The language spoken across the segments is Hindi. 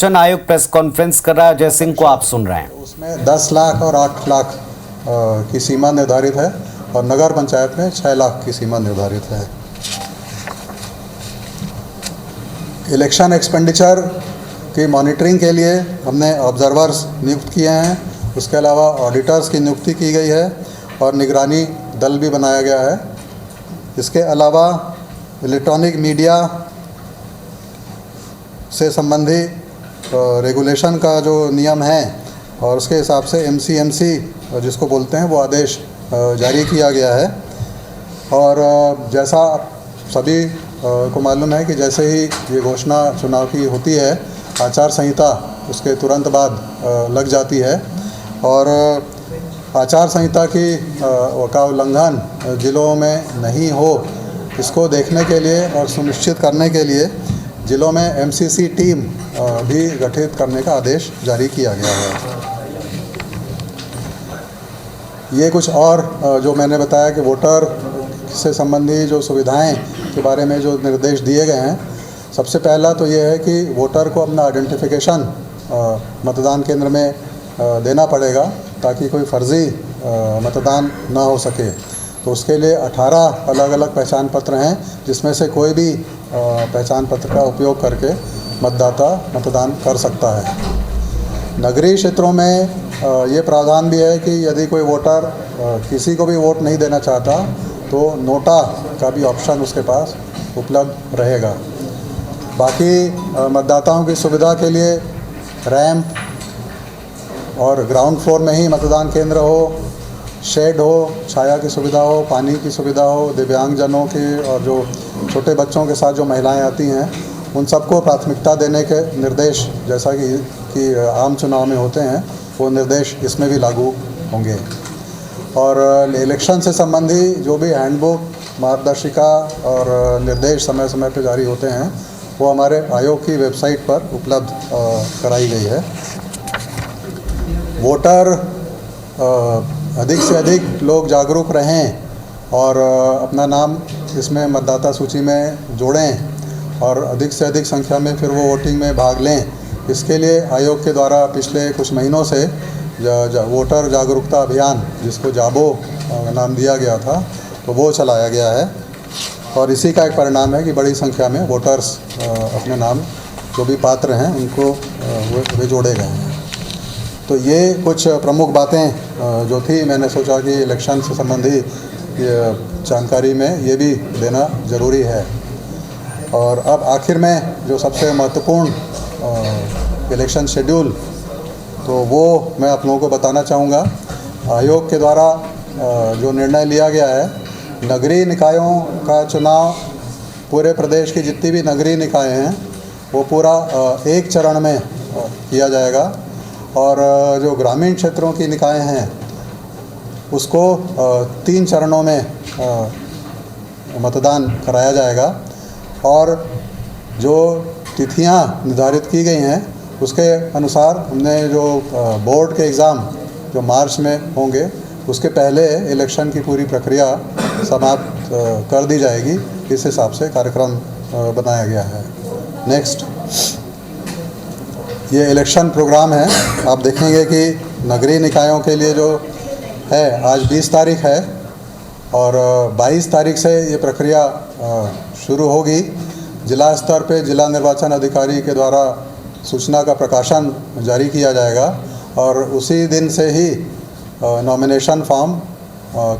निर्वाचन आयोग प्रेस कॉन्फ्रेंस कर रहा है। अजय सिंह को आप सुन रहे हैं। उसमें 10 लाख और 8 लाख की सीमा निर्धारित है और नगर पंचायत में 6 लाख की सीमा निर्धारित है। इलेक्शन एक्सपेंडिचर की मॉनिटरिंग के लिए हमने ऑब्जर्वर्स नियुक्त किए हैं। उसके अलावा ऑडिटर्स की नियुक्ति की गई है और निगरानी दल भी बनाया गया है। इसके अलावा इलेक्ट्रॉनिक मीडिया से संबंधी रेगुलेशन का जो नियम है और उसके हिसाब से MCMC जिसको बोलते हैं वो आदेश जारी किया गया है। और जैसा सभी को मालूम है कि जैसे ही ये घोषणा चुनाव की होती है, आचार संहिता उसके तुरंत बाद लग जाती है और आचार संहिता का उल्लंघन जिलों में नहीं हो, इसको देखने के लिए और सुनिश्चित करने के लिए जिलों में MCC टीम भी गठित करने का आदेश जारी किया गया है। ये कुछ और जो मैंने बताया कि वोटर से संबंधी जो सुविधाएं के बारे में जो निर्देश दिए गए हैं, सबसे पहला तो ये है कि वोटर को अपना आइडेंटिफिकेशन मतदान केंद्र में देना पड़ेगा ताकि कोई फर्जी मतदान ना हो सके। तो उसके लिए 18 अलग अलग पहचान पत्र हैं, जिसमें से कोई भी पहचान पत्र का उपयोग करके मतदाता मतदान कर सकता है। नगरीय क्षेत्रों में ये प्रावधान भी है कि यदि कोई वोटर किसी को भी वोट नहीं देना चाहता तो नोटा का भी ऑप्शन उसके पास उपलब्ध रहेगा। बाकी मतदाताओं की सुविधा के लिए रैंप और ग्राउंड फ्लोर में ही मतदान केंद्र हो, शेड हो, छाया की सुविधा हो, पानी की सुविधा हो, दिव्यांगजनों की और जो छोटे बच्चों के साथ जो महिलाएं आती हैं उन सबको प्राथमिकता देने के निर्देश जैसा कि आम चुनाव में होते हैं वो निर्देश इसमें भी लागू होंगे। और इलेक्शन से संबंधी जो भी हैंडबुक, मार्गदर्शिका और निर्देश समय समय पर जारी होते हैं वो हमारे आयोग की वेबसाइट पर उपलब्ध कराई गई है। वोटर अधिक से अधिक लोग जागरूक रहें और अपना नाम इसमें मतदाता सूची में जोड़ें और अधिक से अधिक संख्या में फिर वो वोटिंग में भाग लें। इसके लिए आयोग के द्वारा पिछले कुछ महीनों से वोटर जागरूकता अभियान, जिसको जाबो नाम दिया गया था, तो वो चलाया गया है और इसी का एक परिणाम है कि बड़ी संख्या में वोटर्स अपने नाम जो भी पात्र हैं उनको वे जोड़े गए हैं। तो ये कुछ प्रमुख बातें जो थी, मैंने सोचा कि इलेक्शन से संबंधी जानकारी में ये भी देना ज़रूरी है। और अब आखिर में जो सबसे महत्वपूर्ण इलेक्शन शेड्यूल, तो वो मैं आप लोगों को बताना चाहूँगा। आयोग के द्वारा जो निर्णय लिया गया है, नगरीय निकायों का चुनाव पूरे प्रदेश की जितनी भी नगरीय निकाय हैं वो पूरा एक चरण में किया जाएगा और जो ग्रामीण क्षेत्रों की निकाय हैं उसको 3 चरणों में मतदान कराया जाएगा। और जो तिथियां निर्धारित की गई हैं उसके अनुसार हमने जो बोर्ड के एग्ज़ाम जो मार्च में होंगे उसके पहले इलेक्शन की पूरी प्रक्रिया समाप्त कर दी जाएगी। इस हिसाब से कार्यक्रम बनाया गया है। नेक्स्ट, ये इलेक्शन प्रोग्राम है। आप देखेंगे कि नगरीय निकायों के लिए जो है आज 20 तारीख है और 22 तारीख से ये प्रक्रिया शुरू होगी। जिला स्तर पे जिला निर्वाचन अधिकारी के द्वारा सूचना का प्रकाशन जारी किया जाएगा और उसी दिन से ही नॉमिनेशन फॉर्म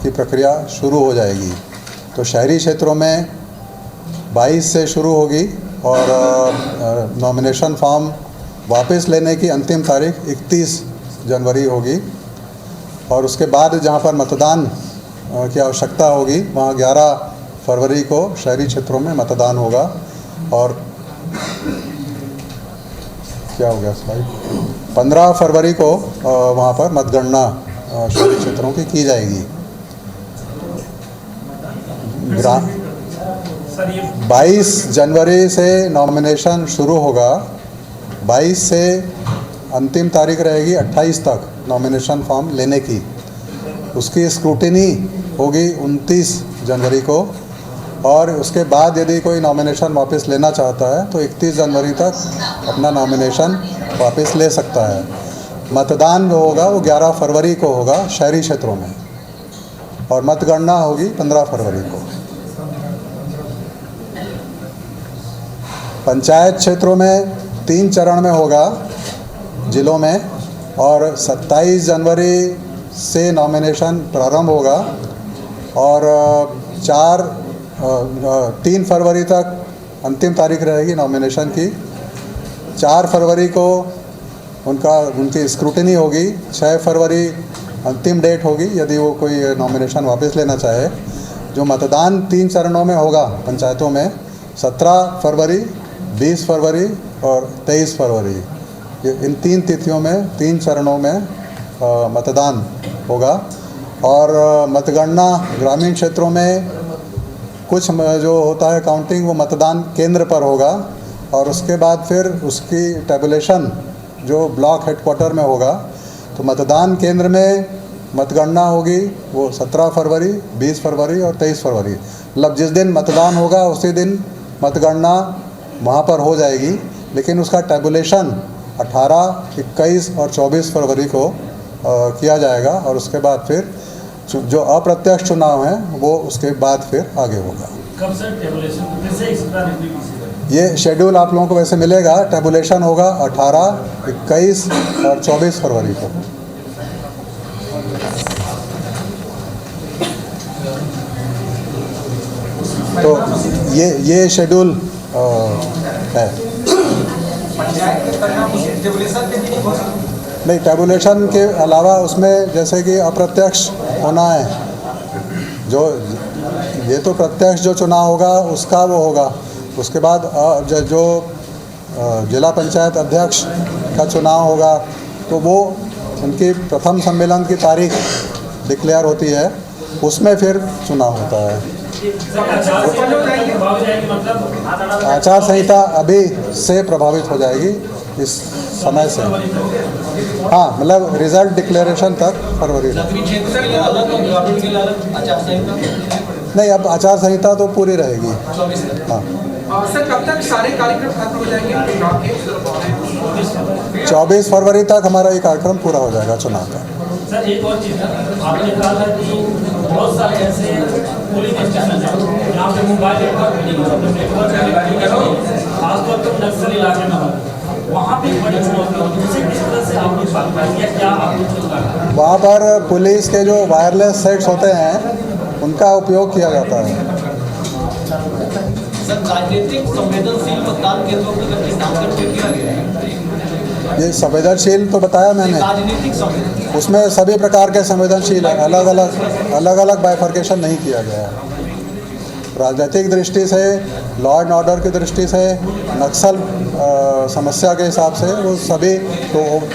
की प्रक्रिया शुरू हो जाएगी। तो शहरी क्षेत्रों में 22 से शुरू होगी और नॉमिनेशन फॉर्म वापस लेने की अंतिम तारीख 31 जनवरी होगी और उसके बाद जहां पर मतदान की आवश्यकता होगी वहां 11 फरवरी को शहरी क्षेत्रों में मतदान होगा। और क्या हो गया स्लाइड, 15 फरवरी को वहां पर मतगणना शहरी क्षेत्रों की जाएगी। 22 जनवरी से नॉमिनेशन शुरू होगा, 22 से अंतिम तारीख रहेगी 28 तक नॉमिनेशन फॉर्म लेने की। उसकी स्क्रूटिनी होगी 29 जनवरी को और उसके बाद यदि कोई नॉमिनेशन वापस लेना चाहता है तो 31 जनवरी तक अपना नॉमिनेशन वापस ले सकता है। मतदान जो होगा वो 11 फरवरी को होगा शहरी क्षेत्रों में, और मतगणना होगी 15 फरवरी को। पंचायत क्षेत्रों में 3 चरण में होगा जिलों में, और 27 जनवरी से नॉमिनेशन प्रारंभ होगा, और 3 फरवरी तक अंतिम तारीख रहेगी नॉमिनेशन की। 4 फरवरी को उनकी स्क्रूटनी होगी। 6 फरवरी अंतिम डेट होगी यदि वो कोई नॉमिनेशन वापस लेना चाहे। जो मतदान 3 चरणों में होगा पंचायतों में, 17 फरवरी, 20 फरवरी और 23 फरवरी, ये इन 3 तिथियों में 3 चरणों में मतदान होगा। और मतगणना ग्रामीण क्षेत्रों में कुछ जो होता है काउंटिंग वो मतदान केंद्र पर होगा, और उसके बाद फिर उसकी टेबुलेशन जो ब्लॉक हेडक्वार्टर में होगा। तो मतदान केंद्र में मतगणना होगी वो 17 फरवरी, 20 फरवरी और 23 फरवरी, मतलब जिस दिन मतदान होगा उसी दिन मतगणना वहाँ पर हो जाएगी। लेकिन उसका टेबुलेशन 18, 21 और 24 फरवरी को किया जाएगा, और उसके बाद फिर जो अप्रत्यक्ष चुनाव है वो उसके बाद फिर आगे होगा। कब सर टेबुलेशन कैसे एक्स्ट्रा ये शेड्यूल आप लोगों को वैसे मिलेगा। टेबुलेशन होगा 18, 21 और 24 फरवरी को। तो ये शेड्यूल है। नहीं, टेबुलेशन के अलावा उसमें जैसे कि अप्रत्यक्ष होना है, जो ये तो प्रत्यक्ष जो चुनाव होगा उसका वो होगा। उसके बाद जो जिला पंचायत अध्यक्ष का चुनाव होगा तो वो उनकी प्रथम सम्मेलन की तारीख डिक्लेयर होती है, उसमें फिर चुनाव होता है। आचार संहिता अभी से प्रभावित हो जाएगी इस समय से। हाँ, मतलब रिजल्ट डिक्लेरेशन तक फरवरी में। नहीं, अब आचार संहिता तो पूरी रहेगी। हाँ सर, कब तक सारे कार्यक्रम खत्म हो जाएंगे? 24 फरवरी तक हमारा ये कार्यक्रम पूरा हो जाएगा चुनाव का। सर एक और चीज़ है, आपने कहा था कि बहुत सारे ऐसे पोलिंग स्टेशन हैं जहाँ पे मोबाइल खासतौर पर नक्सल इलाके में हो, वहाँ पे बड़ी चुनौती होती है। किस तरह से आपने बात करी है, क्या आपने वहाँ पर पुलिस के जो वायरलेस सेट्स होते हैं उनका उपयोग किया जाता है। सर, राजनीतिक संवेदनशील मतदान केंद्रों पर नाम करके किया गया है। ये संवेदनशील तो बताया मैंने, राजनीतिक संवेदनशील उसमें सभी प्रकार के संवेदनशील है, अलग अलग बाइफर्केशन नहीं किया गया है। राजनीतिक दृष्टि से, लॉ एंड ऑर्डर की दृष्टि से, नक्सल समस्या के हिसाब से वो सभी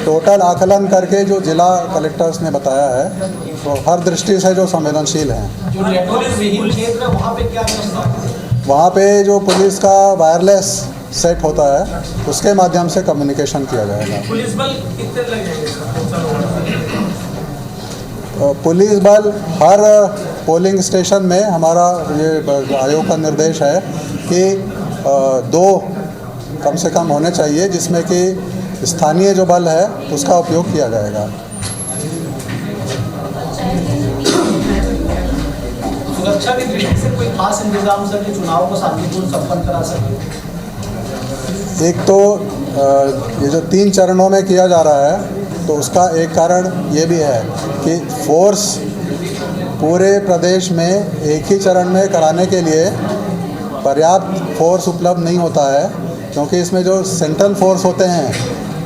टोटल आकलन करके जो जिला कलेक्टर्स ने बताया है, तो हर दृष्टि से जो संवेदनशील हैं। जो नेटवर्क विहीन क्षेत्र है वहाँ पे क्या व्यवस्था है? वहाँ पे जो पुलिस का वायरलेस सेट होता है उसके माध्यम से कम्युनिकेशन किया जाएगा। पुलिस बल कितने लग जाएंगे? पुलिस बल हर पोलिंग स्टेशन में, हमारा ये आयोग का निर्देश है कि 2 कम से कम होने चाहिए, जिसमें कि स्थानीय जो बल है उसका उपयोग किया जाएगा। सुरक्षा की दृष्टि से कोई खास इंतजाम सर कि चुनाव को शांतिपूर्ण संपन्न करा सके? एक तो ये जो 3 चरणों में किया जा रहा है, तो उसका एक कारण ये भी है कि फोर्स पूरे प्रदेश में एक ही चरण में कराने के लिए पर्याप्त फोर्स उपलब्ध नहीं होता है, क्योंकि इसमें जो सेंट्रल फोर्स होते हैं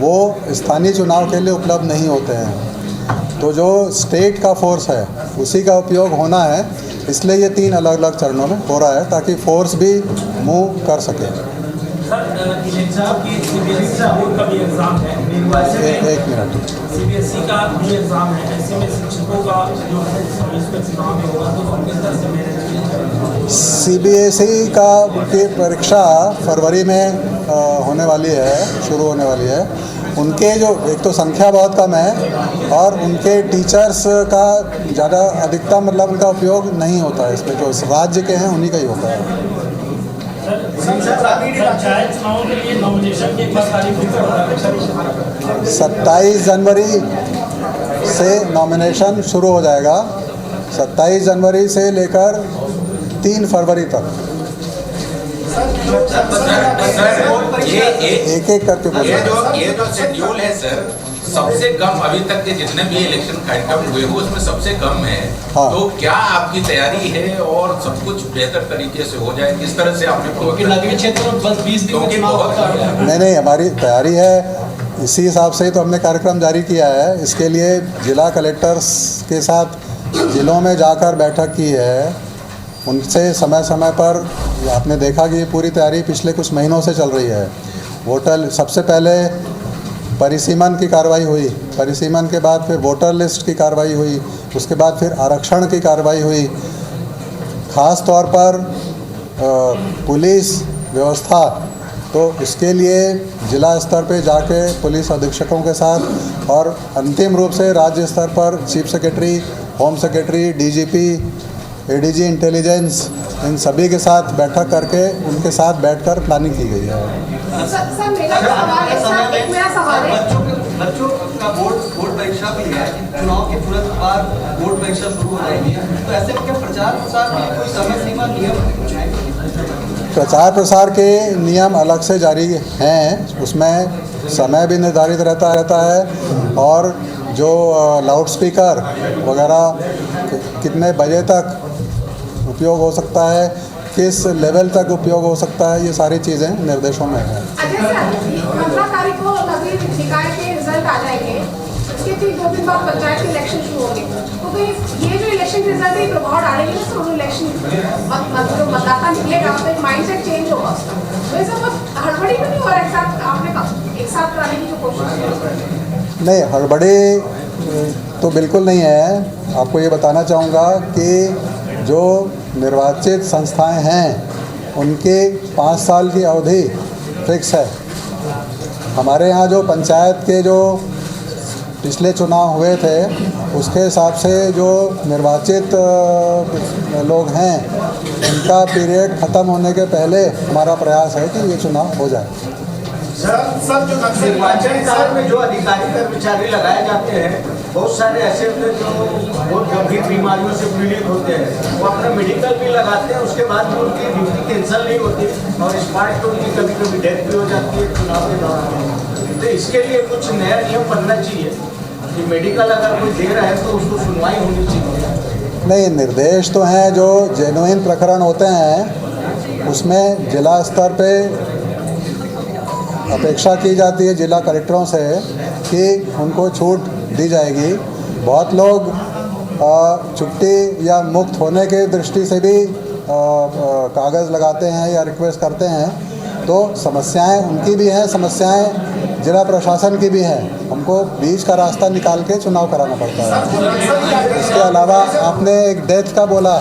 वो स्थानीय चुनाव के लिए उपलब्ध नहीं होते हैं। तो जो स्टेट का फोर्स है उसी का उपयोग होना है, इसलिए ये 3 अलग अलग चरणों में हो रहा है ताकि फोर्स भी मूव कर सके। एक मिनट, सीबीएसई का भी एग्जाम है, ऐसे में शिक्षकों का जो है इसमें चुनाव में होगा तो हम किस तरह से मैनेज? सीबीएसई का की परीक्षा फरवरी में होने वाली है, शुरू होने वाली है। उनके जो एक तो संख्या बहुत कम है और उनके टीचर्स का ज़्यादा अधिकतम मतलब उनका उपयोग नहीं होता है इसमें, जो इस राज्य के हैं उन्हीं का ही होता है। पंचायत चुनाव के लिए नॉमिनेशन की 21 तारीख को 27 जनवरी से नॉमिनेशन शुरू हो जाएगा। 27 जनवरी से लेकर 3 फरवरी तक एक एक करके बोलिए। ये जो शेड्यूल है सर, सबसे कम अभी तक के जितने भी इलेक्शन कार्यक्रम हुए हो उसमें सबसे कम है। हाँ। तो क्या आपकी तैयारी है और सब कुछ बेहतर तरीके से हो जाए, किस तरह से आपने क्योंकि नगरीय क्षेत्र में बस 20 दिन में चुनाव होता है। नहीं, हमारी तैयारी है, इसी हिसाब से ही तो हमने कार्यक्रम जारी किया है। इसके लिए जिला कलेक्टर्स के साथ जिलों में जाकर बैठक की है, उनसे समय समय पर आपने देखा कि ये पूरी तैयारी पिछले कुछ महीनों से चल रही है। वोटर सबसे पहले परिसीमन की कार्रवाई हुई, परिसीमन के बाद फिर वोटर लिस्ट की कार्रवाई हुई, उसके बाद फिर आरक्षण की कार्रवाई हुई। ख़ास तौर पर पुलिस व्यवस्था, तो इसके लिए जिला स्तर पे जाके पुलिस अधीक्षकों के साथ और अंतिम रूप से राज्य स्तर पर chief secretary, home secretary, DGP, ADG intelligence, इन सभी के साथ बैठक करके उनके साथ बैठकर प्लानिंग की गई है। सर मेरा सवाल है बच्चों का बोर्ड परीक्षा भी है, चुनाव के तुरंत बाद बोर्ड परीक्षा शुरू हो जाएगी, तो ऐसे में क्या प्रचार प्रसार में कोई समय सीमा नियम कुछ है? प्रचार प्रसार के नियम अलग से जारी हैं, उसमें समय भी निर्धारित रहता है और जो लाउड स्पीकर वगैरह कितने बजे तक उपयोग हो सकता है, किस लेवल तक उपयोग हो सकता है, ये सारी चीज़ें निर्देशों में हैं। अच्छा सर, 15 तारीख को नगरीय निकाय के रिजल्ट आ जाएंगे, उसके ठीक 2 दिन बाद पंचायत के इलेक्शन शुरू होंगे, तो ये जो इलेक्शन रिजल्ट है प्रभाव डालेंगे ना सर इलेक्शन जो मतदाता निकलेगा तो एक माइंडसेट चेंज होगा उसका, तो ये सब हड़बड़ी तो नहीं हो रहा है? आपने एक साथ कराने की जो कोशिश की? नहीं, हड़बड़ी तो बिल्कुल नहीं है। आपको ये बताना चाहूँगा कि जो निर्वाचित संस्थाएं हैं उनके 5 साल की अवधि फिक्स है। हमारे यहाँ जो पंचायत के जो पिछले चुनाव हुए थे उसके हिसाब से जो निर्वाचित लोग हैं उनका पीरियड ख़त्म होने के पहले हमारा प्रयास है कि ये चुनाव हो जाए। सर जो निर्वाचन काल में जो अधिकारी कर्मचारी लगाए जाते हैं, बहुत सारे ऐसे होते हैं जो बहुत गंभीर बीमारियों से पीड़ित होते हैं, वो अपना मेडिकल भी लगाते हैं, उसके बाद भी उनकी ड्यूटी कैंसिल नहीं होती और स्पॉट पे उनकी कभी कभी डेथ भी हो जाती है चुनाव के दौरान। तो इसके लिए कुछ नया नियम बनना चाहिए कि मेडिकल अगर कोई दे रहा है तो उसको सुनवाई होनी चाहिए। नहीं, निर्देश तो हैं जो जेन्युइन प्रकरण होते हैं उसमें जिला स्तर पे अपेक्षा की जाती है जिला कलेक्टरों से कि उनको छूट दी जाएगी। बहुत लोग छुट्टी या मुक्त होने के दृष्टि से भी कागज़ लगाते हैं या रिक्वेस्ट करते हैं, तो समस्याएं उनकी भी हैं, समस्याएं जिला प्रशासन की भी हैं। हमको बीच का रास्ता निकाल के चुनाव कराना पड़ता है। इसके अलावा आपने एक डेथ का बोला,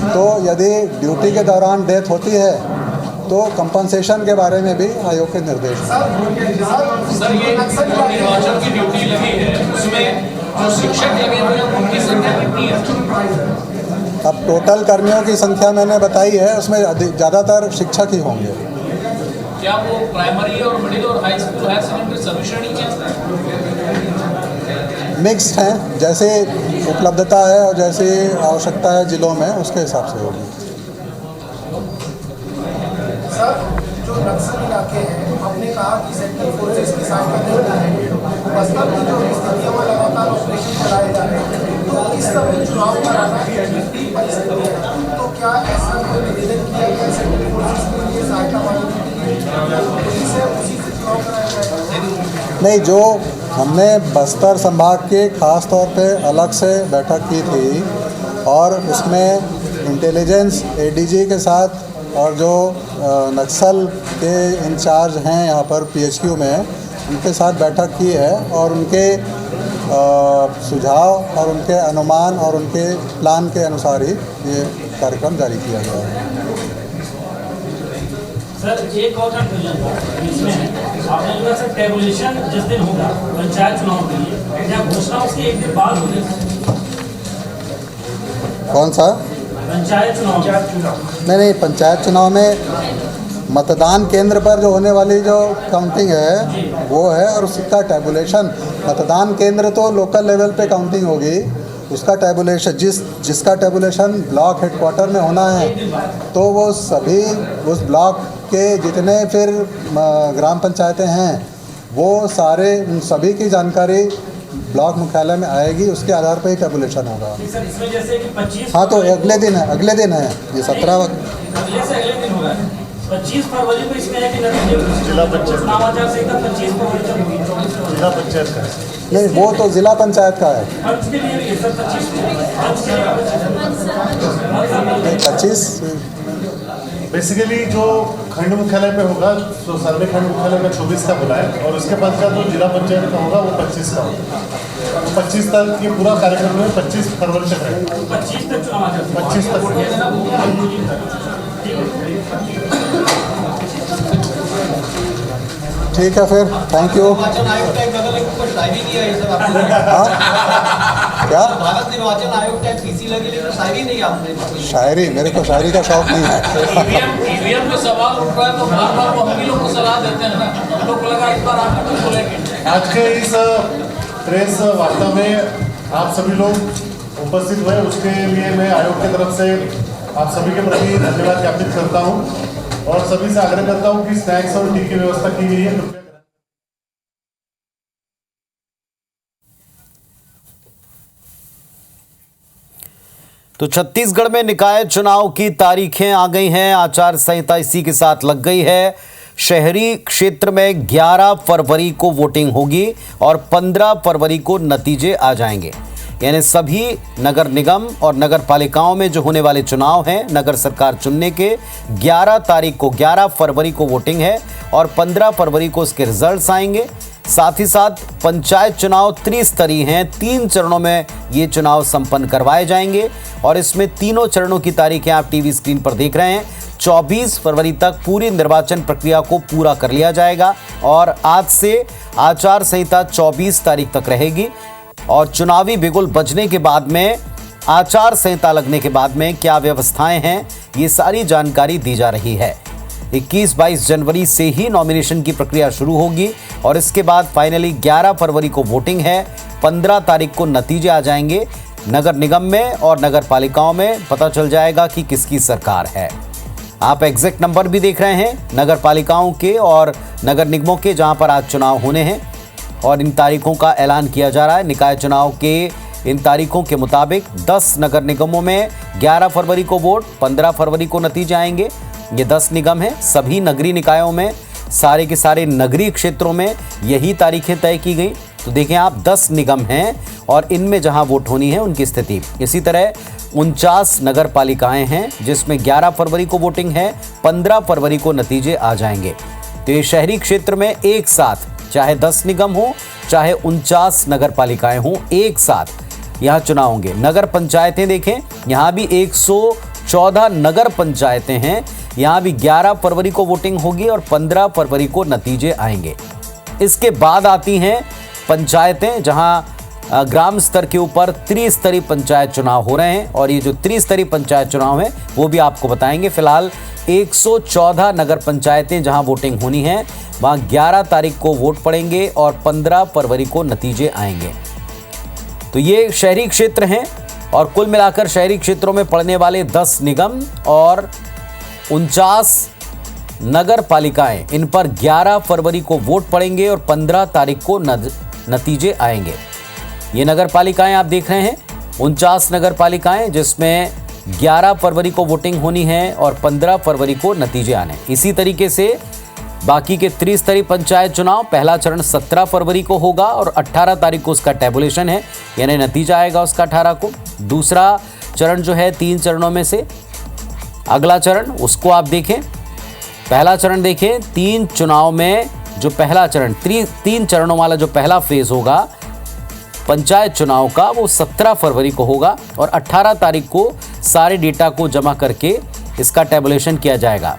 तो यदि ड्यूटी के दौरान डेथ होती है तो कंपनसेशन के बारे में भी आयोग के निर्देश हैं। सर ये निर्वाचन की ड्यूटी लगी है, उसमें जो शिक्षक लगे हुए हैं उनकी संख्या कितनी है? अब टोटल कर्मियों की संख्या मैंने बताई है, उसमें ज़्यादातर शिक्षक ही होंगे। क्या वो प्राइमरी और मिडिल और हाई स्कूल हायर सेकेंडरी सभी श्रेणी के मिक्स्ड हैं, जैसे उपलब्धता है और जैसे आवश्यकता है जिलों में, उसके हिसाब से होगी। सर जो नक्सल इलाके हैं, आपने कहा कि सेंट्रल फोर्सेस की सहायता देना है, बस्तर में जो स्थितियों में लगातार ऑपरेशन चलाए जा रहे हैं, तो इस समय चुनाव कराना परिस्थिति है, तो क्या ऐसा कोई निवेदन किया गया सेंट्रल फोर्सेस के लिए सहायता मांगने के लिए, उसी से चुनाव कराया जाएगा? नहीं, जो हमने बस्तर संभाग के ख़ास तौर पे अलग से बैठक की थी और उसमें इंटेलिजेंस एडीजी के साथ और जो नक्सल के इंचार्ज हैं यहाँ पर पीएचक्यू में, उनके साथ बैठक की है और उनके सुझाव और उनके अनुमान और उनके प्लान के अनुसार ही ये कार्यक्रम जारी किया गया है। सर एक और कंफ्यूजन था इसमें, आपने बोला सर टेबुलेशन जिस दिन होगा पंचायत चुनाव के लिए, क्या घोषणा उसके एक दिन बाद होगी? कौन सा? पंचायत चुनाव। नहीं, पंचायत चुनाव में मतदान केंद्र पर जो होने वाली जो काउंटिंग है वो है, और उसका टैबुलेशन, मतदान केंद्र तो लोकल लेवल पे काउंटिंग होगी, उसका टैबुलेशन जिसका टैबुलेशन ब्लॉक हेडक्वार्टर में होना है, तो वो सभी उस ब्लॉक के जितने फिर ग्राम पंचायतें हैं वो सारे उन सभी की जानकारी ब्लॉक मुख्यालय में आएगी, उसके आधार पर ही टैबुलेशन होगा। सर इसमें जैसे कि 25 हाँ, तो अगले दिन है ये 17 अगले से अगले दिन होगा 25 फरवरी को इसमें है कि नतीजे जिला पंचायत चुनाव आचार संहिता 25 फरवरी तक होगी, जिला पंचायत का नहीं, वो तो जिला पंचायत का है। खर्च के लिए भी सर 25 बेसिकली जो खंड मुख्यालय पे होगा, तो सर्वे खंड मुख्यालय का 24 का बुलाए, और उसके बाद का जो जिला पंचायत का होगा वो 25 का होगा। 25 तक ये पूरा कार्यक्रम में 25 फरवरी तक रहेगा। 25 तक चुनाव आचार 25 तक। ठीक है, फिर थैंक यू। निर्वाचन आयोग का एक बगल एक ऊपर शायरी नहीं है सर आपने। क्या भारत निर्वाचन आयोग का पीसी लगी, लेकिन शायरी नहीं आपने। शायरी, मेरे को शायरी का शौक नहीं है। ईवीएम पे सवाल उठ रहा है तो बार बार वो हम ही लोग को सलाह देते हैं ना, हम लोग को लगा इस बार आप कुछ बोलेंगे। आज के इस प्रेस वार्ता में आप सभी लोग उपस्थित हुए, उसके लिए मैं आयोग की तरफ से आप सभी के प्रति धन्यवाद ज्ञापित करता हूँ, और सभी से आग्रह करता हूँ कि स्नैक्स और टी की व्यवस्था की गई है, कृपया। तो छत्तीसगढ़ में निकाय चुनाव की तारीखें आ गई हैं, आचार संहिता इसी के साथ लग गई है। शहरी क्षेत्र में 11 फरवरी को वोटिंग होगी और 15 फरवरी को नतीजे आ जाएंगे। यानी सभी नगर निगम और नगर पालिकाओं में जो होने वाले चुनाव हैं, नगर सरकार चुनने के 11 फरवरी को वोटिंग है और 15 फरवरी को उसके रिजल्ट्स आएंगे। साथ ही साथ पंचायत चुनाव त्रिस्तरीय हैं, 3 चरणों में ये चुनाव संपन्न करवाए जाएंगे और इसमें तीनों चरणों की तारीखें आप टीवी स्क्रीन पर देख रहे हैं। 24 फरवरी तक पूरी निर्वाचन प्रक्रिया को पूरा कर लिया जाएगा और आज से आचार संहिता 24 तारीख तक रहेगी और चुनावी बिगुल बजने के बाद में, आचार संहिता लगने के बाद में क्या व्यवस्थाएं हैं, ये सारी जानकारी दी जा रही है। 21-22 जनवरी से ही नॉमिनेशन की प्रक्रिया शुरू होगी और इसके बाद फाइनली 11 फरवरी को वोटिंग है, 15 तारीख को नतीजे आ जाएंगे। नगर निगम में और नगर पालिकाओं में पता चल जाएगा कि किसकी सरकार है। आप एग्जैक्ट नंबर भी देख रहे हैं नगर पालिकाओं के और नगर निगमों के, जहां पर आज चुनाव होने हैं और इन तारीखों का ऐलान किया जा रहा है। निकाय चुनाव के इन तारीखों के मुताबिक 10 नगर निगमों में 11 फरवरी को वोट, 15 फरवरी को नतीजे आएंगे। ये 10 निगम हैं, सभी नगरीय निकायों में, सारे के सारे नगरीय क्षेत्रों में यही तारीखें तय की गई। तो देखें आप, 10 निगम हैं और इनमें जहां वोट होनी है उनकी स्थिति। इसी तरह 49 नगर पालिकाएं हैं जिसमें 11 फरवरी को वोटिंग है, 15 फरवरी को नतीजे आ जाएंगे। तो ये शहरी क्षेत्र में एक साथ, चाहे 10 निगम हो चाहे 49 नगर पालिकाएं हों, एक साथ यहाँ चुनाव होंगे। नगर पंचायतें देखें, यहाँ भी 114 नगर पंचायतें हैं, यहाँ भी 11 फरवरी को वोटिंग होगी और 15 फरवरी को नतीजे आएंगे। इसके बाद आती हैं पंचायतें, जहाँ ग्राम स्तर के ऊपर त्रिस्तरीय पंचायत चुनाव हो रहे हैं और ये जो त्रिस्तरीय पंचायत चुनाव है वो भी आपको बताएंगे। फिलहाल 114 नगर पंचायतें जहां वोटिंग होनी है वहां 11 तारीख को वोट पड़ेंगे और 15 फरवरी को नतीजे आएंगे। तो ये शहरी क्षेत्र हैं और कुल मिलाकर शहरी क्षेत्रों में पड़ने वाले 10 निगम और 49 नगर पालिकाएं, इन पर 11 फरवरी को वोट पड़ेंगे और 15 तारीख को नतीजे आएंगे। ये नगर पालिकाएं आप देख रहे हैं, 49 नगर पालिकाएं जिसमें 11 फरवरी को वोटिंग होनी है और 15 फरवरी को नतीजे आने। इसी तरीके से बाकी के त्रिस्तरीय पंचायत चुनाव, पहला चरण 17 फरवरी को होगा और 18 तारीख को उसका टैबुलेशन है, यानी नतीजा आएगा उसका 18 को। दूसरा चरण जो है 3 चरणों में से अगला चरण, उसको आप देखें। पहला चरण देखें, 3 चुनाव में जो पहला चरण, 3 चरणों वाला जो पहला फेज होगा पंचायत चुनाव का, वो 17 फरवरी को होगा और 18 तारीख को सारे डेटा को जमा करके इसका टैबुलेशन किया जाएगा।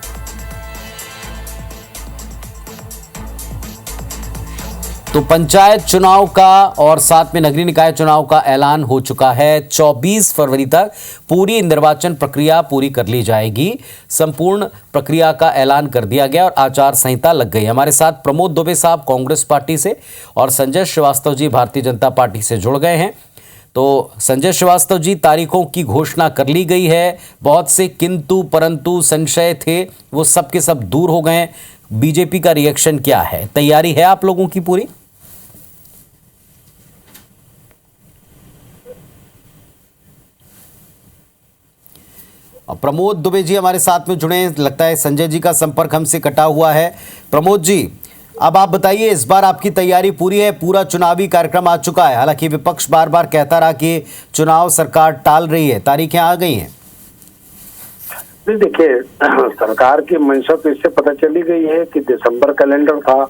तो पंचायत चुनाव का और साथ में नगरीय निकाय चुनाव का ऐलान हो चुका है। 24 फरवरी तक पूरी निर्वाचन प्रक्रिया पूरी कर ली जाएगी। संपूर्ण प्रक्रिया का ऐलान कर दिया गया और आचार संहिता लग गई। हमारे साथ प्रमोद दुबे साहब कांग्रेस पार्टी से और संजय श्रीवास्तव जी भारतीय जनता पार्टी से जुड़ गए हैं। तो संजय श्रीवास्तव जी, तारीखों की घोषणा कर ली गई है, बहुत से किंतु परंतु संशय थे वो सब के सब दूर हो गए। बीजेपी का रिएक्शन क्या है? तैयारी है आप लोगों की पूरी? प्रमोद दुबे जी हमारे साथ में जुड़े हैं। लगता है संजय जी का संपर्क हमसे कटा हुआ है। प्रमोद जी, अब आप बताइए, इस बार आपकी तैयारी पूरी है? पूरा चुनावी कार्यक्रम आ चुका है। हालांकि विपक्ष बार बार कहता रहा कि चुनाव सरकार टाल रही है, तारीखें आ गई हैं। नहीं, देखिए, सरकार की मंशा तो इससे पता चली गई है कि दिसंबर कैलेंडर था,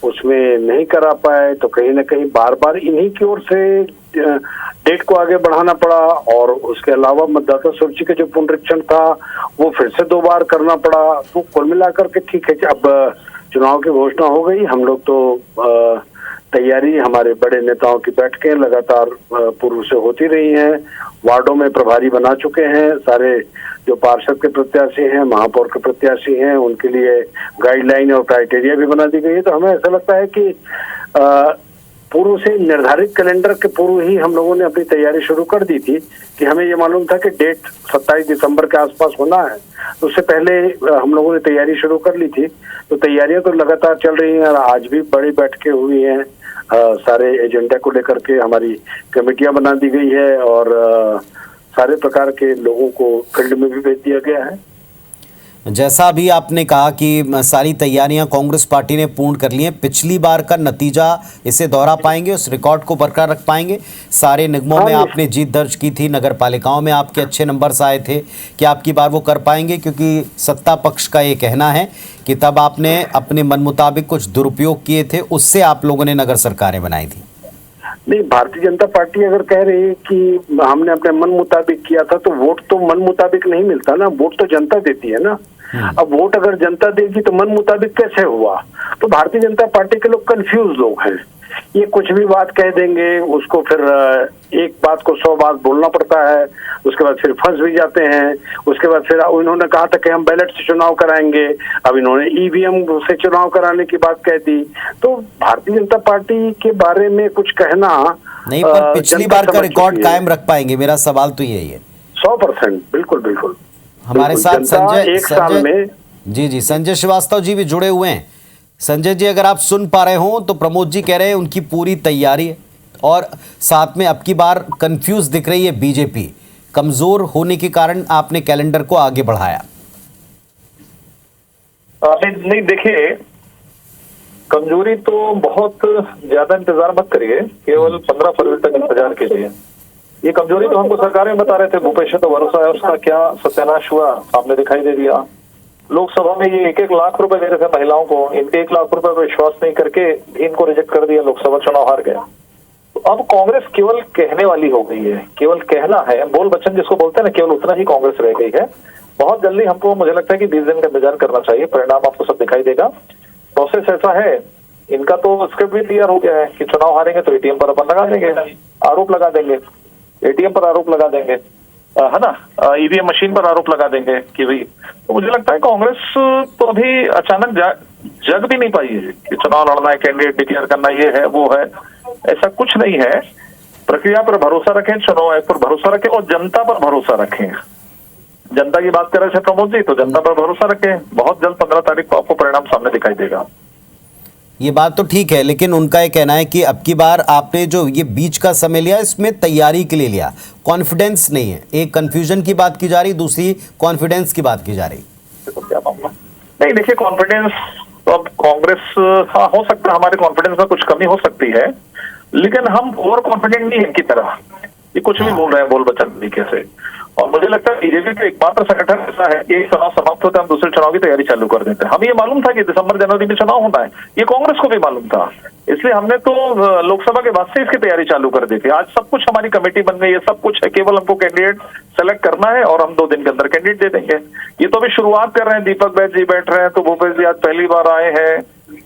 उसमें नहीं करा पाए, तो कहीं ना कहीं बार बार इन्हीं की ओर से डेट को आगे बढ़ाना पड़ा। और उसके अलावा मतदाता सूची का जो पुनरीक्षण था वो फिर से 2 बार करना पड़ा। तो कुल मिलाकर के ठीक है कि अब चुनाव की घोषणा हो गई। हम लोग तो तैयारी, हमारे बड़े नेताओं की बैठकें लगातार पूर्व से होती रही हैं। वार्डों में प्रभारी बना चुके हैं। सारे जो पार्षद के प्रत्याशी हैं, महापौर के प्रत्याशी हैं, उनके लिए गाइडलाइन और क्राइटेरिया भी बना दी गई है। तो हमें ऐसा लगता है कि पूर्व से निर्धारित कैलेंडर के पूर्व ही हम लोगों ने अपनी तैयारी शुरू कर दी थी कि हमें ये मालूम था कि डेट 27 दिसंबर के आसपास होना है। तो उससे पहले हम लोगों ने तैयारी शुरू कर ली थी। तो तैयारियां तो लगातार चल रही हैं और आज भी बड़ी बैठकें हुई हैं। सारे एजेंडा को लेकर के हमारी कमेटियां बना दी गई है और सारे प्रकार के लोगों को फील्ड में भी भेज दिया गया है। जैसा भी आपने कहा कि सारी तैयारियां कांग्रेस पार्टी ने पूर्ण कर ली हैं, पिछली बार का नतीजा इसे दोहरा पाएंगे, उस रिकॉर्ड को बरकरार रख पाएंगे? सारे निगमों में आपने जीत दर्ज की थी, नगर पालिकाओं में आपके अच्छे नंबर्स आए थे, क्या आपकी बार वो कर पाएंगे? क्योंकि सत्ता पक्ष का ये कहना है कि तब आपने अपने मन मुताबिक कुछ दुरुपयोग किए थे, उससे आप लोगों ने नगर सरकारें बनाई थी। नहीं, भारतीय जनता पार्टी अगर कह रही है कि हमने अपने मन मुताबिक किया था, तो वोट तो मन मुताबिक नहीं मिलता ना, वोट तो जनता देती है ना। अब वोट अगर जनता देगी तो मन मुताबिक कैसे हुआ? तो भारतीय जनता पार्टी के लोग कंफ्यूज लोग हैं। ये कुछ भी बात कह देंगे, उसको फिर एक बात को 100 बात बोलना पड़ता है, उसके बाद फिर फंस भी जाते हैं। उसके बाद फिर इन्होंने कहा था कि हम बैलेट से चुनाव कराएंगे, अब इन्होंने ईवीएम से चुनाव कराने की बात कह दी। तो भारतीय जनता पार्टी के बारे में कुछ कहना नहीं, पर पिछली बार का रिकॉर्ड कायम रख पाएंगे? मेरा सवाल तो यही है। 100%, बिल्कुल बिल्कुल। हमारे साथ संजय में जी संजय श्रीवास्तव जी भी जुड़े हुए हैं। संजय जी, अगर आप सुन पा रहे हो तो प्रमोद जी कह रहे हैं उनकी पूरी तैयारी है और साथ में अब की बार कंफ्यूज दिख रही है बीजेपी, कमजोर होने के कारण आपने कैलेंडर को आगे बढ़ाया। नहीं, देखिए, कमजोरी तो बहुत ज्यादा इंतजार मत करिए, केवल 15 फरवरी तक इंतजार कीजिए। ये कमजोरी तो हमको सरकार में बता रहे थे, भूपेश तो भरोसा है, उसका क्या सत्यानाश हुआ सामने दिखाई दे दिया। लोकसभा में ये 1-1 लाख रुपए दे रहे थे महिलाओं को, इनके 1 लाख रुपए पर विश्वास नहीं करके इनको रिजेक्ट कर दिया, लोकसभा चुनाव हार गया। तो अब कांग्रेस केवल कहने वाली हो गई है, केवल कहना है, बोल बच्चन जिसको बोलते हैं ना, केवल उतना ही कांग्रेस रह गई है। बहुत जल्दी हमको, मुझे लगता है कि 20 दिन का इंतजार करना चाहिए, परिणाम आपको सब दिखाई देगा। प्रोसेस ऐसा है, इनका तो स्क्रिप्ट भी तैयार हो गया है कि चुनाव हारेंगे तो एटीएम पर अपन लगा देंगे, आरोप लगा देंगे, एटीएम पर आरोप लगा देंगे, है ना, ईवीएम मशीन पर आरोप लगा देंगे कि भाई। तो मुझे लगता है कांग्रेस तो अभी अचानक जग भी नहीं पाई है कि चुनाव लड़ना है, कैंडिडेट डिक्लेयर करना, ये है वो है, ऐसा कुछ नहीं है। प्रक्रिया पर भरोसा रखें, चुनाव आयोग पर भरोसा रखें और जनता पर भरोसा रखें। जनता की बात कर रहे थे प्रमोद जी, तो जनता पर भरोसा रखें। बहुत जल्द 15 तारीख को आपको परिणाम सामने दिखाई देगा। ये बात तो ठीक है, लेकिन उनका ये कहना है कि अब की बार आपने जो ये बीच का समय लिया, इसमें तैयारी के लिए लिया, कॉन्फिडेंस नहीं है। एक कंफ्यूजन की बात की जा रही, दूसरी कॉन्फिडेंस की बात की जा रही। तो क्या मामला? नहीं, देखिए, कॉन्फिडेंस तो अब कांग्रेस, हाँ, हो सकता है हमारे कॉन्फिडेंस में कुछ कमी हो सकती है, लेकिन हम ओवर कॉन्फिडेंट नहीं है इनकी तरह। ये कुछ भी बोल रहे हैं बोल बच्चन तरीके से। और मुझे लगता है बीजेपी का एकमात्र संगठन ऐसा है कि एक चुनाव समाप्त होता है, हम दूसरे चुनाव की तैयारी चालू कर देते हैं। हमें ये मालूम था कि दिसंबर जनवरी में चुनाव होना है, ये कांग्रेस को भी मालूम था, इसलिए हमने तो लोकसभा के बाद से इसकी तैयारी चालू कर दी थी। आज सब कुछ हमारी कमेटी बन गई है, सब कुछ है, केवल हमको कैंडिडेट सेलेक्ट करना है और हम 2 दिन के अंदर कैंडिडेट दे देंगे। ये तो अभी शुरुआत कर रहे हैं। दीपक बैठ जी बैठ रहे हैं, तो भूपेश जी आज पहली बार आए हैं,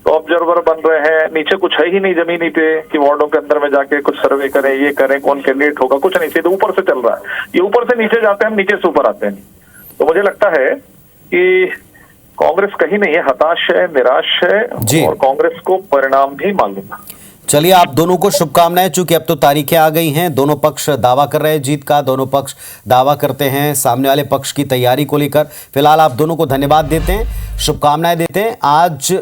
तो ऑब्जर्वर बन रहे हैं, नीचे कुछ है ही नहीं जमीनी पे कि वार्डों के अंदर में जाके कुछ सर्वे करें, ये करें, कौन कैंडिडेट होगा, कुछ नहीं, सीधे ऊपर से चल रहा है। ये ऊपर से नीचे जाते हैं, हम नीचे से ऊपर आते हैं। तो मुझे लगता है कि कांग्रेस कहीं नहीं है, हताश है, निराश है, और कांग्रेस को परिणाम भी मालूम है। चलिए, आप दोनों को शुभकामनाएं। चूंकि अब तो तारीखें आ गई हैं, दोनों पक्ष दावा कर रहे हैं जीत का, दोनों पक्ष दावा करते हैं सामने वाले पक्ष की तैयारी को लेकर। फिलहाल आप दोनों को धन्यवाद देते हैं, शुभकामनाएं देते हैं। आज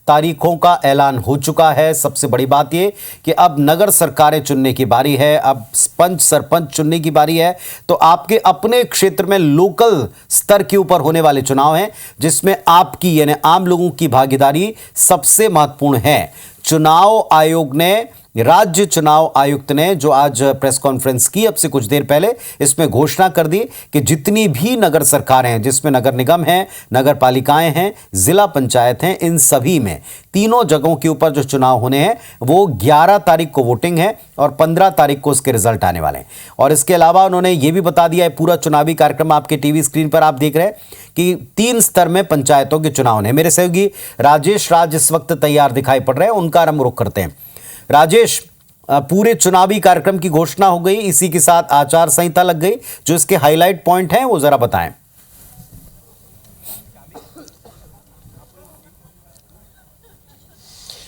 तारीखों का ऐलान हो चुका है। सबसे बड़ी बात यह कि अब नगर सरकारें चुनने की बारी है, अब पंच सरपंच चुनने की बारी है। तो आपके अपने क्षेत्र में लोकल स्तर के ऊपर होने वाले चुनाव हैं, जिसमें आपकी यानी आम लोगों की भागीदारी सबसे महत्वपूर्ण है। चुनाव आयोग ने, राज्य चुनाव आयुक्त ने जो आज प्रेस कॉन्फ्रेंस की अब से कुछ देर पहले, इसमें घोषणा कर दी कि जितनी भी नगर सरकारें हैं, जिसमें नगर निगम हैं, नगर पालिकाएं हैं, जिला पंचायत हैं, इन सभी में तीनों जगहों के ऊपर जो चुनाव होने हैं वो 11 तारीख को वोटिंग है और 15 तारीख को उसके रिजल्ट आने वाले हैं। और इसके अलावा उन्होंने ये भी बता दिया है, पूरा चुनावी कार्यक्रम आपके टीवी स्क्रीन पर आप देख रहे हैं कि 3 स्तर में पंचायतों के चुनाव हैं। मेरे सहयोगी राजेश राज इस वक्त तैयार दिखाई पड़ रहे हैं, उनका हम रुख करते हैं। राजेश, पूरे चुनावी कार्यक्रम की घोषणा हो गई, इसी के साथ आचार संहिता लग गई, जो इसके हाईलाइट पॉइंट हैं वो जरा बताएं।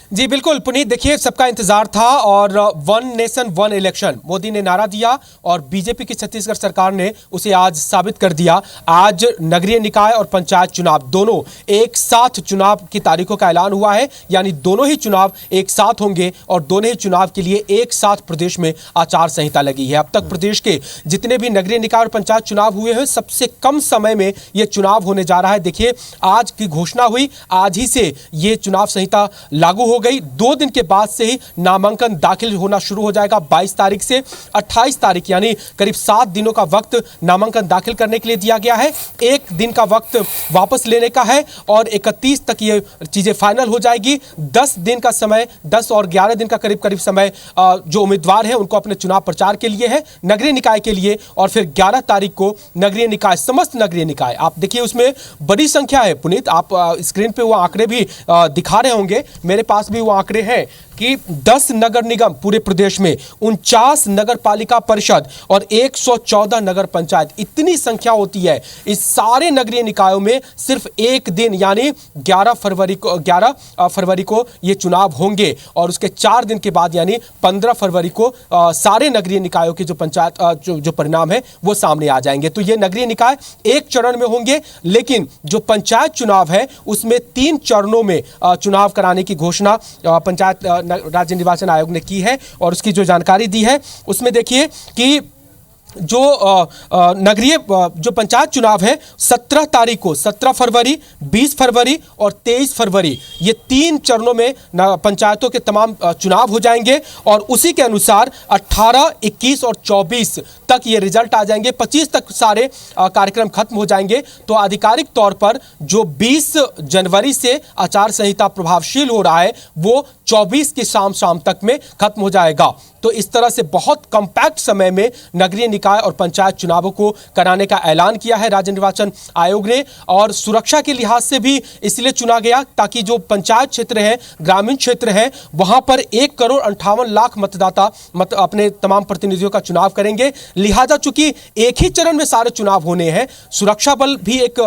जी बिल्कुल पुनीत, देखिए सबका इंतजार था और one nation one election Modi ने नारा दिया और बीजेपी की छत्तीसगढ़ सरकार ने उसे आज साबित कर दिया। आज नगरीय निकाय और पंचायत चुनाव दोनों एक साथ चुनाव की तारीखों का ऐलान हुआ है, यानी दोनों ही चुनाव एक साथ होंगे और दोनों ही चुनाव के लिए एक साथ प्रदेश में आचार संहिता लगी है। अब तक प्रदेश के जितने भी नगरीय निकाय और पंचायत चुनाव हुए हैं, सबसे कम समय में यह चुनाव होने जा रहा है। देखिए आज की घोषणा हुई, आज ही से यह चुनाव संहिता लागू हो गई। 2 दिन के बाद से ही नामांकन दाखिल होना शुरू हो जाएगा। 22 तारीख से 28 तारीख यानी करीब 7 दिनों का वक्त नामांकन दाखिल करने के लिए दिया गया है। 1 दिन का वक्त वापस लेने का है और 31 तक ये चीजें फाइनल हो जाएगी। 10 दिन का समय, 10 और 11 दिन का करीब करीब समय जो उम्मीदवार हैं उनको अपने चुनाव प्रचार के लिए है, नगरीय निकाय के लिए। और फिर 11 तारीख को नगरीय निकाय, समस्त नगरीय निकाय, आप देखिए उसमें बड़ी संख्या है पुनीत, आप स्क्रीन पे वो आंकड़े भी दिखा रहे होंगे, मेरे पास भी वो आंकड़े हैं कि 10 नगर निगम पूरे प्रदेश में, 49 नगर पालिका परिषद और 114 नगर पंचायत, इतनी संख्या होती है। इस सारे नगरीय निकायों में सिर्फ एक दिन यानी 11 फरवरी को ये चुनाव होंगे और उसके 4 दिन के बाद यानी 15 फरवरी को सारे नगरीय निकायों के जो पंचायत जो परिणाम है वो सामने आ जाएंगे। तो ये नगरीय निकाय एक चरण में होंगे, लेकिन जो पंचायत चुनाव है उसमें 3 चरणों में चुनाव कराने की घोषणा पंचायत राज्य निर्वाचन आयोग ने की है। और उसकी जो जानकारी दी है उसमें देखिए कि जो नगरीय जो पंचायत चुनाव है 17 तारीख को, 17 फरवरी, 20 फरवरी और 23 फरवरी, ये 3 चरणों में पंचायतों के तमाम चुनाव हो जाएंगे और उसी के अनुसार 18, 21 और 24 तक ये रिजल्ट आ जाएंगे। 25 तक सारे कार्यक्रम खत्म हो जाएंगे। तो आधिकारिक तौर पर जो 20 जनवरी से आचार संहिता प्रभावशील हो रहा है वो 24 की शाम तक में खत्म हो जाएगा। तो इस तरह से बहुत कॉम्पैक्ट समय में नगरीय निकाय और पंचायत चुनावों को कराने का ऐलान किया है राज्य निर्वाचन आयोग ने। और सुरक्षा के लिहाज से भी इसलिए चुना गया ताकि जो पंचायत क्षेत्र है, ग्रामीण क्षेत्र है, वहां पर 1,58,00,000 मतदाता अपने तमाम प्रतिनिधियों का चुनाव करेंगे। लिहाजा चूंकि एक ही चरण में सारे चुनाव होने हैं, सुरक्षा बल भी एक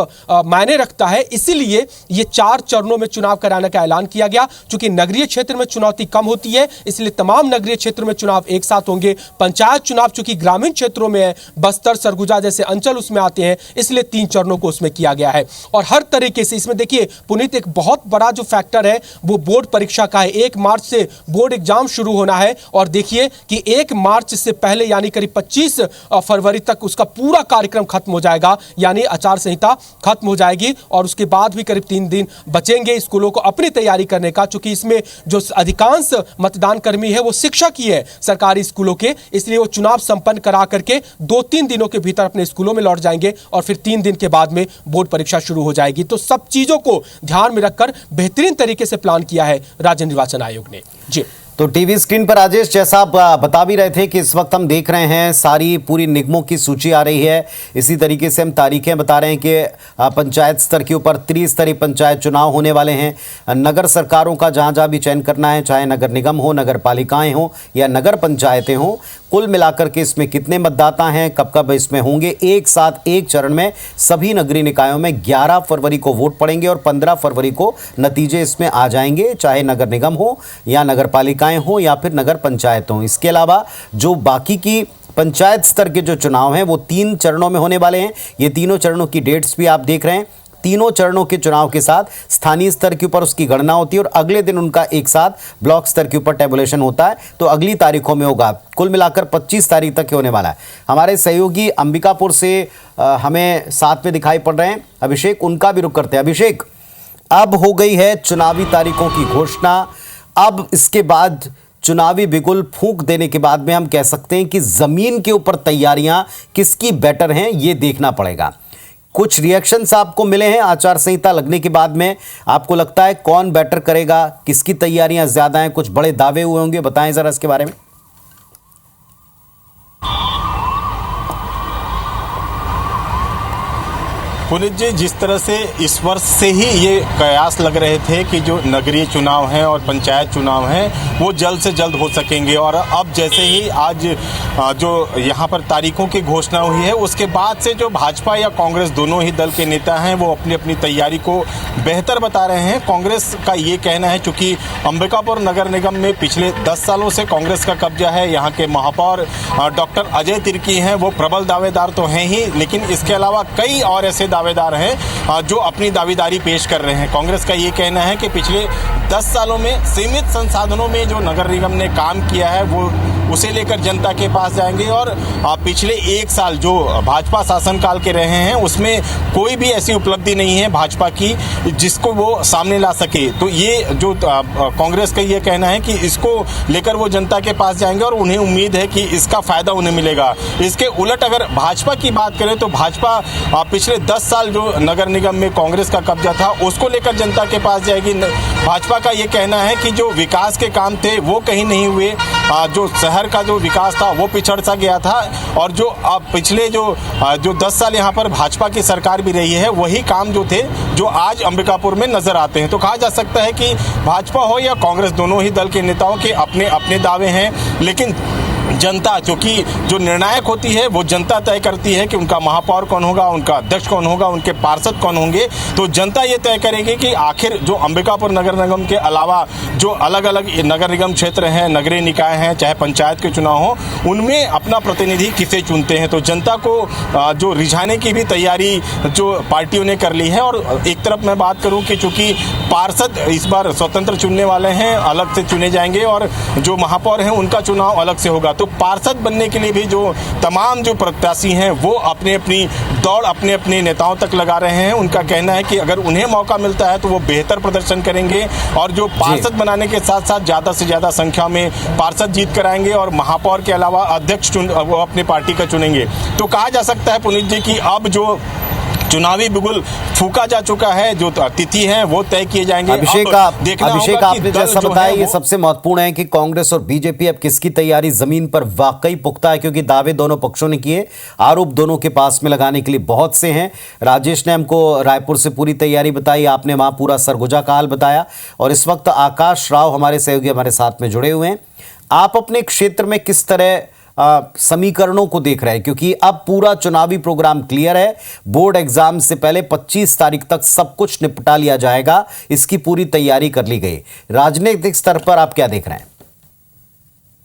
मायने रखता है, इसीलिए ये 4 चरणों में चुनाव कराने का ऐलान किया गया। चूंकि नगरीय क्षेत्र में चुनौती कम होती है, इसलिए तमाम नगरीय क्षेत्र में चुनाव एक साथ होंगे। पंचायत चुनाव चूंकि ग्रामीण क्षेत्रों में है, बस्तर, सरगुजा जैसे अंचल उसमें आते हैं, इसलिए 3 चरणों को उसमें किया गया है। और हर तरीके से इसमें देखिए पुनीत, एक बहुत बड़ा जो फैक्टर है वो बोर्ड परीक्षा का है। 1 मार्च से बोर्ड एग्जाम शुरू होना है और देखिए कि 1 मार्च से पहले यानी करीब 25 फरवरी तक उसका पूरा कार्यक्रम खत्म हो जाएगा, यानी आचार संहिता खत्म हो जाएगी। और उसके बाद भी करीब 3 दिन बचेंगे स्कूलों को अपनी तैयारी करने का, चूंकि इसमें जो अधिकांश मतदान कर्मी है वो शिक्षक ही है सरकारी स्कूलों के, इसलिए वो चुनाव संपन्न करा करके 2-3 दिनों के भीतर अपने स्कूलों में लौट जाएंगे और फिर 3 दिन के बाद में बोर्ड परीक्षा शुरू हो जाएगी। तो सब चीजों को ध्यान में रखकर बेहतरीन तरीके से प्लान किया है राज्य निर्वाचन आयोग ने। जी तो टीवी स्क्रीन पर राजेश, जैसा आप बता भी रहे थे कि इस वक्त हम देख रहे हैं सारी पूरी निगमों की सूची आ रही है। इसी तरीके से हम तारीखें बता रहे हैं कि पंचायत स्तर के ऊपर त्रिस्तरीय पंचायत चुनाव होने वाले हैं। नगर सरकारों का जहां जहां भी चयन करना है, चाहे नगर निगम हो, नगर पालिकाएं हो या नगर पंचायतें हों, कुल मिलाकर के इसमें कितने मतदाता हैं, कब कब इसमें होंगे, एक साथ एक चरण में सभी नगरीय निकायों में 11 फरवरी को वोट पड़ेंगे और 15 फरवरी को नतीजे इसमें आ जाएंगे, चाहे नगर निगम हो या नगर पालिकाएं हो या फिर नगर पंचायत हो। इसके अलावा जो बाकी की पंचायत स्तर के जो चुनाव हैं वो 3 चरणों में होने वाले हैं। ये तीनों चरणों की डेट्स भी आप देख रहे हैं। तीनों चरणों के चुनाव के साथ स्थानीय स्तर के ऊपर उसकी गणना होती है और अगले दिन उनका एक साथ ब्लॉक स्तर के ऊपर टेबुलेशन होता है, तो अगली तारीखों में होगा। कुल मिलाकर 25 तारीख तक होने वाला है। हमारे सहयोगी अंबिकापुर से हमें साथ में दिखाई पड़ रहे हैं अभिषेक, उनका भी रुख करते हैं। अभिषेक, अब हो गई है चुनावी तारीखों की घोषणा। अब इसके बाद चुनावी बिगुल फूंक देने के बाद में हम कह सकते हैं कि जमीन के ऊपर तैयारियां किसकी बेटर हैं, ये देखना पड़ेगा। कुछ रिएक्शंस आपको मिले हैं आचार संहिता लगने के बाद में, आपको लगता है कौन बेटर करेगा, किसकी तैयारियां ज्यादा हैं, कुछ बड़े दावे हुए होंगे, बताएं जरा इसके बारे में। पुनीत जी, जिस तरह से इस वर्ष से ही ये कयास लग रहे थे कि जो नगरीय चुनाव हैं और पंचायत चुनाव हैं वो जल्द से जल्द हो सकेंगे, और अब जैसे ही आज जो यहाँ पर तारीखों की घोषणा हुई है उसके बाद से जो भाजपा या कांग्रेस दोनों ही दल के नेता हैं वो अपनी अपनी तैयारी को बेहतर बता रहे हैं। कांग्रेस का ये कहना है, चूंकि अंबिकापुर नगर निगम में पिछले 10 सालों से कांग्रेस का कब्जा है, यहाँ के महापौर डॉक्टर अजय तिर्की हैं, वो प्रबल दावेदार तो हैं ही, लेकिन इसके अलावा कई और ऐसे दावेदार हैं जो अपनी दावेदारी पेश कर रहे हैं। कांग्रेस का ये कहना है कि पिछले 10 सालों में सीमित संसाधनों में जो नगर निगम ने काम किया है वो उसे लेकर जनता के पास जाएंगे, और पिछले 1 साल जो भाजपा शासनकाल के रहे हैं उसमें कोई भी ऐसी उपलब्धि नहीं है भाजपा की जिसको वो सामने ला सके। तो ये जो कांग्रेस का ये कहना है कि इसको लेकर वो जनता के पास जाएंगे और उन्हें उम्मीद है कि इसका फायदा उन्हें मिलेगा। इसके उलट अगर भाजपा की बात करें तो भाजपा पिछले 10 साल जो नगर निगम में कांग्रेस का कब्जा था उसको लेकर जनता के पास जाएगी। भाजपा का ये कहना है कि जो विकास के काम थे वो कहीं नहीं हुए, जो शहर का जो विकास था वो पिछड़ सा गया था, और जो पिछले जो 10 साल यहाँ पर भाजपा की सरकार भी रही है वही काम जो थे जो आज अंबिकापुर में नजर आते हैं। तो कहा जा सकता है कि भाजपा हो या कांग्रेस, दोनों ही दल के नेताओं के अपने अपने दावे हैं, लेकिन जनता क्योंकि जो निर्णायक होती है वो जनता तय करती है कि उनका महापौर कौन होगा, उनका अध्यक्ष कौन होगा, उनके पार्षद कौन होंगे। तो जनता ये तय करेगी कि आखिर जो अंबिकापुर नगर निगम के अलावा जो अलग अलग नगर निगम क्षेत्र हैं, नगरीय निकाय हैं, चाहे पंचायत के चुनाव हो, उनमें अपना प्रतिनिधि किसे चुनते हैं। तो जनता को जो रिझाने की भी तैयारी जो पार्टियों ने कर ली है। और एक तरफ मैं बात करूँ कि चूंकि पार्षद इस बार स्वतंत्र चुनने वाले हैं, अलग से चुने जाएंगे, और जो महापौर हैं उनका चुनाव अलग से होगा। तो पार्षद बनने के लिए भी जो तमाम जो प्रत्याशी हैं वो अपने अपनी दौड़ अपने अपने नेताओं तक लगा रहे हैं। उनका कहना है कि अगर उन्हें मौका मिलता है तो वो बेहतर प्रदर्शन करेंगे, और जो पार्षद बनाने के साथ साथ ज़्यादा से ज़्यादा संख्या में पार्षद जीत कराएंगे, और महापौर के अलावा अध्यक्ष वो अपनी पार्टी का चुनेंगे। तो कहा जा सकता है पुनीत जी कि अब जो चुनावी बिगुल फूका जा चुका है, जो तिथि है वो तय किए जाएंगे। अभिषेक, आपने जैसा बताया ये सबसे महत्वपूर्ण है कि कांग्रेस और बीजेपी अब किसकी तैयारी जमीन पर वाकई पुख्ता है, क्योंकि दावे दोनों पक्षों ने किए, आरोप दोनों के पास में लगाने के लिए बहुत से हैं। राजेश ने हमको रायपुर से पूरी तैयारी बताई, आपने वहां पूरा सरगुजा का हाल बताया, और इस वक्त आकाश राव हमारे सहयोगी हमारे साथ में जुड़े हुए हैं। आप अपने क्षेत्र में किस तरह समीकरणों को देख रहे हैं, क्योंकि अब पूरा चुनावी प्रोग्राम क्लियर है, बोर्ड एग्जाम से पहले 25 तारीख तक सब कुछ निपटा लिया जाएगा, इसकी पूरी तैयारी कर ली गई। राजनीतिक स्तर पर आप क्या देख रहे हैं?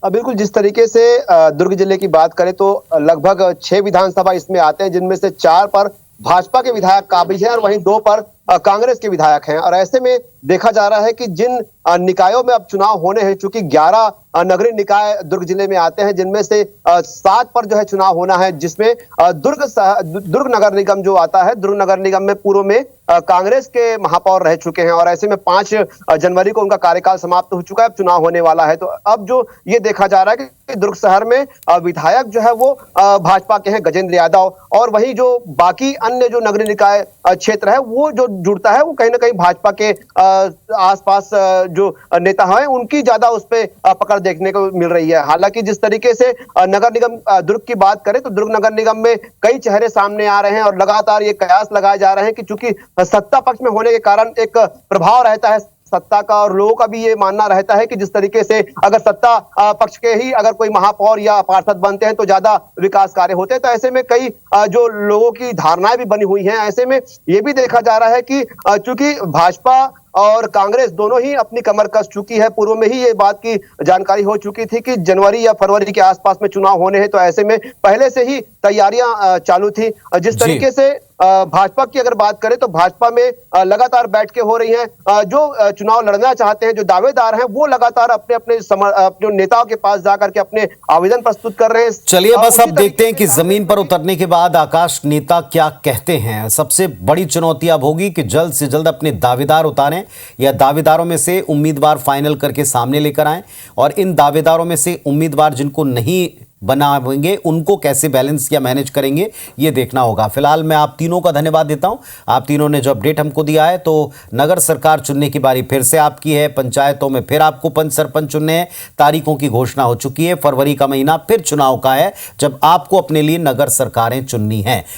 बिल्कुल, जिस तरीके से दुर्ग जिले की बात करें तो लगभग 6 विधानसभा इसमें आते हैं, जिनमें से 4 पर भाजपा के विधायक काबिज हैं और वहीं 2 पर कांग्रेस के विधायक हैं। और ऐसे में देखा जा रहा है कि जिन निकायों में अब चुनाव होने हैं, चूंकि 11 नगरीय निकाय दुर्ग जिले में आते हैं, जिनमें से 7 पर जो है चुनाव होना है, जिसमें दुर्ग नगर निगम जो आता है, दुर्ग नगर निगम में पूर्व में कांग्रेस के महापौर रह चुके हैं, और ऐसे में 5 जनवरी को उनका कार्यकाल समाप्त हो चुका है, अब चुनाव होने वाला है। तो अब जो ये देखा जा रहा है कि दुर्ग शहर में विधायक जो है वो भाजपा के हैं, गजेंद्र यादव, और वही जो बाकी अन्य जो नगरीय निकाय क्षेत्र है वो जो जुड़ता है वो कहीं ना कहीं भाजपा के आसपास जो नेता हैं उनकी ज्यादा उस पे पकड़ देखने को मिल रही है। हालांकि जिस तरीके से नगर निगम दुर्ग की बात करें तो दुर्ग नगर निगम में कई चेहरे सामने आ रहे हैं और लगातार ये कयास लगाए जा रहे हैं कि चूंकि सत्ता पक्ष में होने के कारण एक प्रभाव रहता है सत्ता का, और लोगों का भी ये मानना रहता है कि जिस तरीके से अगर सत्ता पक्ष के ही अगर कोई महापौर या पार्षद बनते हैं तो ज्यादा विकास कार्य होते हैं। तो ऐसे में कई जो लोगों की धारणाएं भी बनी हुई हैं। ऐसे में ये भी देखा जा रहा है कि चूंकि भाजपा और कांग्रेस दोनों ही अपनी कमर कस चुकी है, पूर्व में ही ये बात की जानकारी हो चुकी थी कि जनवरी या फरवरी के आसपास में चुनाव होने हैं, तो ऐसे में पहले से ही तैयारियां चालू थी। जिस तरीके से भाजपा की अगर बात करें तो भाजपा में लगातार बैठकें हो रही हैं। जो चुनाव लड़ना चाहते हैं, जो दावेदार हैं, वो लगातार अपने अपने नेताओं के पास जाकर के अपने आवेदन प्रस्तुत कर रहे हैं। चलिए बस अब देखते हैं कि जमीन पर उतरने के बाद आकाश नेता क्या कहते हैं। सबसे बड़ी चुनौती अब होगी कि जल्द से जल्द अपने दावेदार उतारें या दावेदारों में से उम्मीदवार फाइनल करके सामने लेकर आएं, और इन दावेदारों में से उम्मीदवार जिनको नहीं बनाएंगे उनको कैसे बैलेंस या मैनेज करेंगे ये देखना होगा। फिलहाल मैं आप तीनों का धन्यवाद देता हूं। आप तीनों ने जो अपडेट हमको दिया है, तो नगर सरकार चुनने की बारी फिर से आपकी है, पंचायतों में फिर आपको पंच सरपंच चुनने हैं, तारीखों की घोषणा हो चुकी है, फरवरी का महीना फिर चुनाव का है जब आपको अपने लिए नगर सरकारें चुननी हैं।